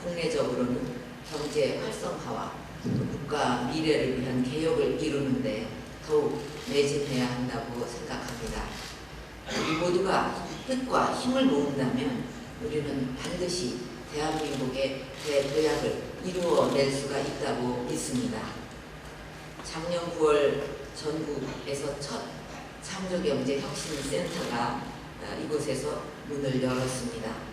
국내적으로는 경제 활성화와 국가 미래를 위한 개혁을 이루는데 더욱 매진해야 한다고 생각합니다. 우리 모두가 뜻과 힘을 모은다면 우리는 반드시 대한민국의 대도약을 이루어낼 수가 있다고 믿습니다. 작년 9월 전국에서 첫 창조경제혁신센터가 이곳에서 문을 열었습니다.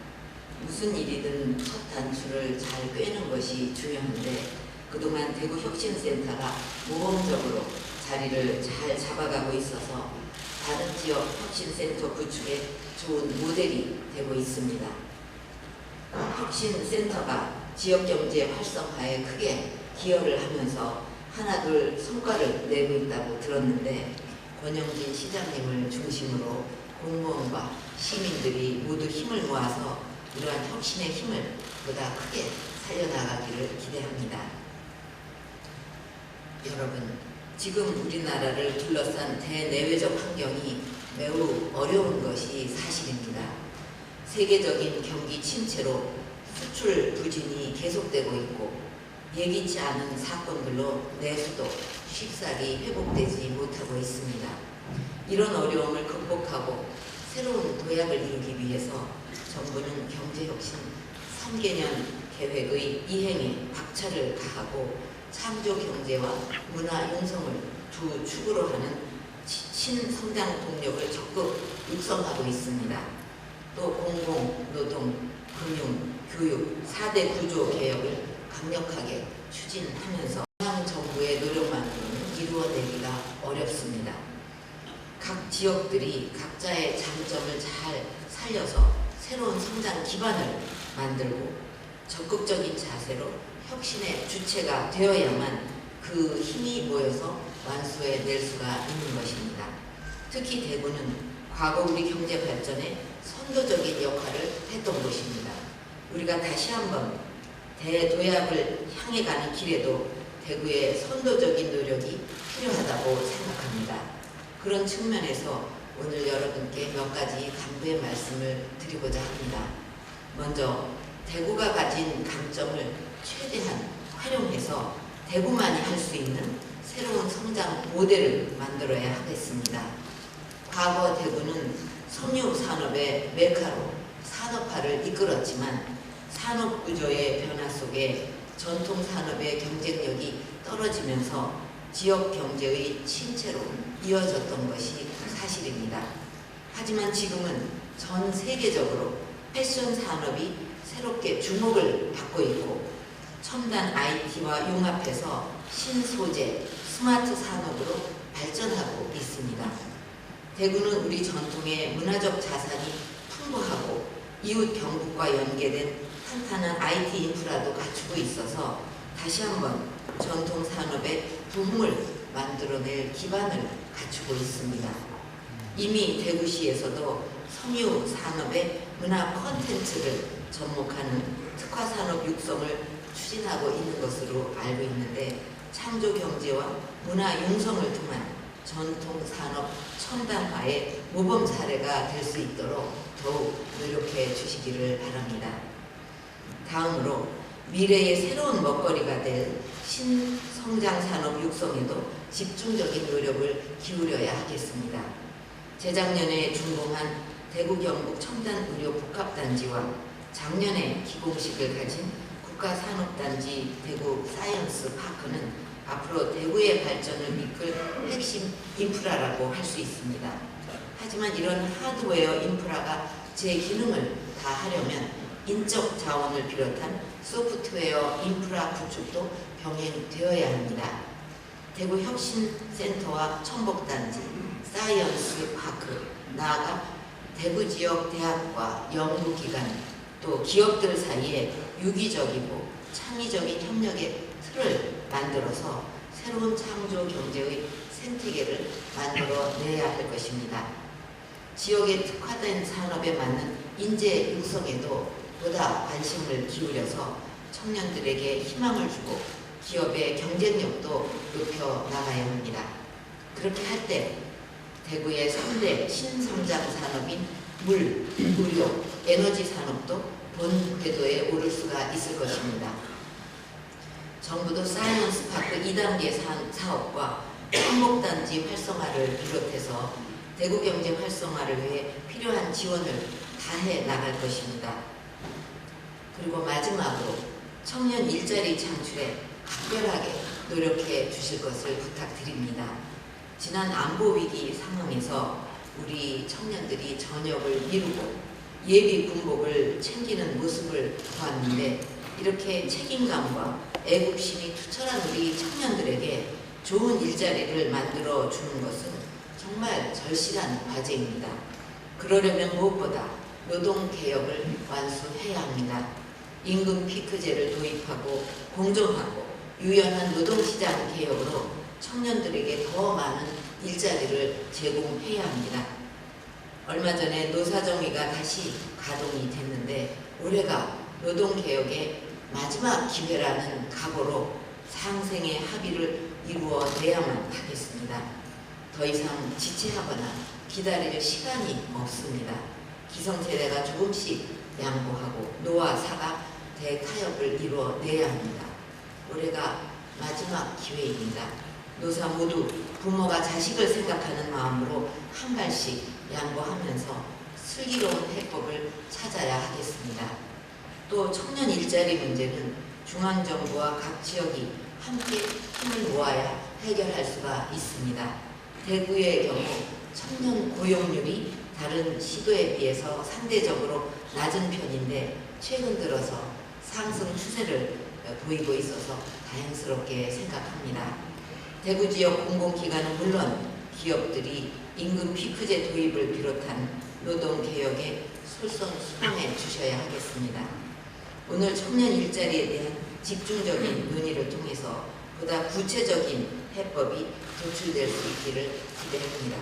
무슨 일이든 첫 단추를 잘 꿰는 것이 중요한데 그동안 대구혁신센터가 모범적으로 자리를 잘 잡아가고 있어서 다른 지역 혁신센터 구축에 좋은 모델이 되고 있습니다. 혁신센터가 지역경제 활성화에 크게 기여를 하면서 하나둘 성과를 내고 있다고 들었는데 권영진 시장님을 중심으로 공무원과 시민들이 모두 힘을 모아서 이러한 혁신의 힘을 보다 크게 살려나가기를 기대합니다. 여러분, 지금 우리나라를 둘러싼 대내외적 환경이 매우 어려운 것이 사실입니다. 세계적인 경기 침체로 수출 부진이 계속되고 있고 예기치 않은 사건들로 내수도 쉽사리 회복되지 못하고 있습니다. 이런 어려움을 극복하고 새로운 도약을 이루기 위해서 정부는 경제혁신 3개년 계획의 이행에 박차를 가하고 창조경제와 문화융성을 두 축으로 하는 신성장 동력을 적극 육성하고 있습니다. 또 공공, 노동, 금융, 교육 4대 구조 개혁을 강력하게 추진하면서 정부의 노력만으로는 이루어내기가 어렵습니다. 각 지역들이 각자의 장점을 잘 살려서 새로운 성장 기반을 만들고 적극적인 자세로 혁신의 주체가 되어야만 그 힘이 모여서 완수해 낼 수가 있는 것입니다. 특히 대구는 과거 우리 경제 발전에 선도적인 역할을 했던 곳입니다. 우리가 다시 한번 대도약을 향해 가는 길에도 대구의 선도적인 노력이 필요하다고 생각합니다. 그런 측면에서 오늘 여러분께 몇 가지 간부의 말씀을 드리고자 합니다. 먼저 대구가 가진 강점을 최대한 활용해서 대구만이 할 수 있는 새로운 성장 모델을 만들어야 하겠습니다. 과거 대구는 섬유 산업의 메카로 산업화를 이끌었지만 산업 구조의 변화 속에 전통 산업의 경쟁력이 떨어지면서 지역 경제의 침체로 이어졌던 것이 사실입니다. 하지만 지금은 전 세계적으로 패션 산업이 새롭게 주목을 받고 있고 첨단 IT와 융합해서 신소재, 스마트 산업으로 발전하고 있습니다. 대구는 우리 전통의 문화적 자산이 풍부하고 이웃 경북과 연계된 탄탄한 IT 인프라도 갖추고 있어서 다시 한번 전통 산업의 부흥을 만들어낼 기반을 갖추고 있습니다. 이미 대구시에서도 섬유 산업의 문화 콘텐츠를 접목하는 특화산업 육성을 추진하고 있는 것으로 알고 있는데 창조경제와 문화융성을 통한 전통산업 첨단화의 모범 사례가 될 수 있도록 더욱 노력해 주시기를 바랍니다. 다음으로 미래의 새로운 먹거리가 될 신성장산업 육성에도 집중적인 노력을 기울여야 하겠습니다. 재작년에 준공한 대구 경북 첨단의료복합단지와 작년에 기공식을 가진 국가산업단지 대구 사이언스파크는 앞으로 대구의 발전을 이끌 핵심 인프라라고 할 수 있습니다. 하지만 이런 하드웨어 인프라가 제 기능을 다 하려면 인적 자원을 비롯한 소프트웨어 인프라 구축도 병행되어야 합니다. 대구 혁신센터와 첨복단지, 사이언스파크, 나아가 대구 지역 대학과 연구기관, 또 기업들 사이에 유기적이고 창의적인 협력의 틀을 만들어서 새로운 창조 경제의 생태계를 만들어내야 할 것입니다. 지역에 특화된 산업에 맞는 인재 육성에도 보다 관심을 기울여서 청년들에게 희망을 주고 기업의 경쟁력도 높여 나가야 합니다. 그렇게 할 때 대구의 3대 신성장 산업인 물, 의료, 에너지 산업도 본 궤도에 오를 수가 있을 것입니다. 정부도 사이언스 파크 2단계 사업과 한목단지 활성화를 비롯해서 대구 경제 활성화를 위해 필요한 지원을 다해 나갈 것입니다. 그리고 마지막으로 청년 일자리 창출에 각별하게 노력해 주실 것을 부탁드립니다. 지난 안보 위기 상황에서 우리 청년들이 전역을 미루고 예비 군복을 챙기는 모습을 보았는데, 이렇게 책임감과 애국심이 투철한 우리 청년들에게 좋은 일자리를 만들어 주는 것은 정말 절실한 과제입니다. 그러려면 무엇보다 노동개혁을 완수해야 합니다. 임금 피크제를 도입하고 공정하고 유연한 노동시장 개혁으로 청년들에게 더 많은 일자리를 제공해야 합니다. 얼마 전에 노사정의가 다시 가동이 됐는데, 올해가 노동개혁의 마지막 기회라는 각오로 상생의 합의를 이루어내야만 하겠습니다. 더 이상 지체하거나 기다릴 시간이 없습니다. 기성세대가 조금씩 양보하고 노와 사가 대타협을 이루어내야 합니다. 올해가 마지막 기회입니다. 노사 모두 부모가 자식을 생각하는 마음으로 한 발씩 양보하면서 슬기로운 해법을 찾아야 하겠습니다. 또 청년 일자리 문제는 중앙정부와 각 지역이 함께 힘을 모아야 해결할 수가 있습니다. 대구의 경우 청년 고용률이 다른 시도에 비해서 상대적으로 낮은 편인데, 최근 들어서 상승 추세를 보이고 있어서 다행스럽게 생각합니다. 대구 지역 공공기관은 물론 기업들이 임금 피크제 도입을 비롯한 노동개혁에 솔선수범해 주셔야 하겠습니다. 오늘 청년 일자리에 대한 집중적인 논의를 통해서 보다 구체적인 해법이 도출될 수 있기를 기대합니다.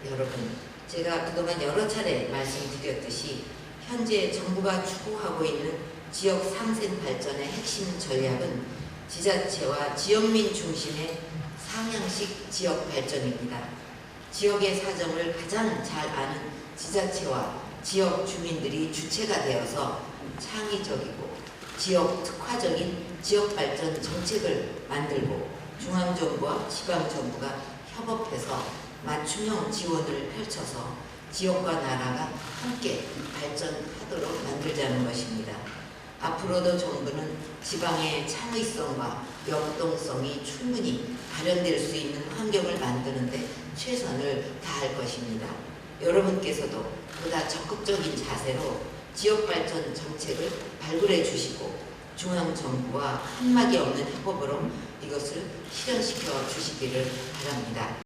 여러분, 제가 그동안 여러 차례 말씀드렸듯이 현재 정부가 추구하고 있는 지역 상생 발전의 핵심 전략은 지자체와 지역민 중심의 상향식 지역 발전입니다. 지역의 사정을 가장 잘 아는 지자체와 지역 주민들이 주체가 되어서 창의적이고 지역 특화적인 지역 발전 정책을 만들고, 중앙정부와 지방정부가 협업해서 맞춤형 지원을 펼쳐서 지역과 나라가 함께 발전하도록 만들자는 것입니다. 앞으로도 정부는 지방의 창의성과 역동성이 충분히 발현될 수 있는 환경을 만드는 데 최선을 다할 것입니다. 여러분께서도 보다 적극적인 자세로 지역발전 정책을 발굴해 주시고, 중앙정부와 한막이 없는 협업으로 이것을 실현시켜 주시기를 바랍니다.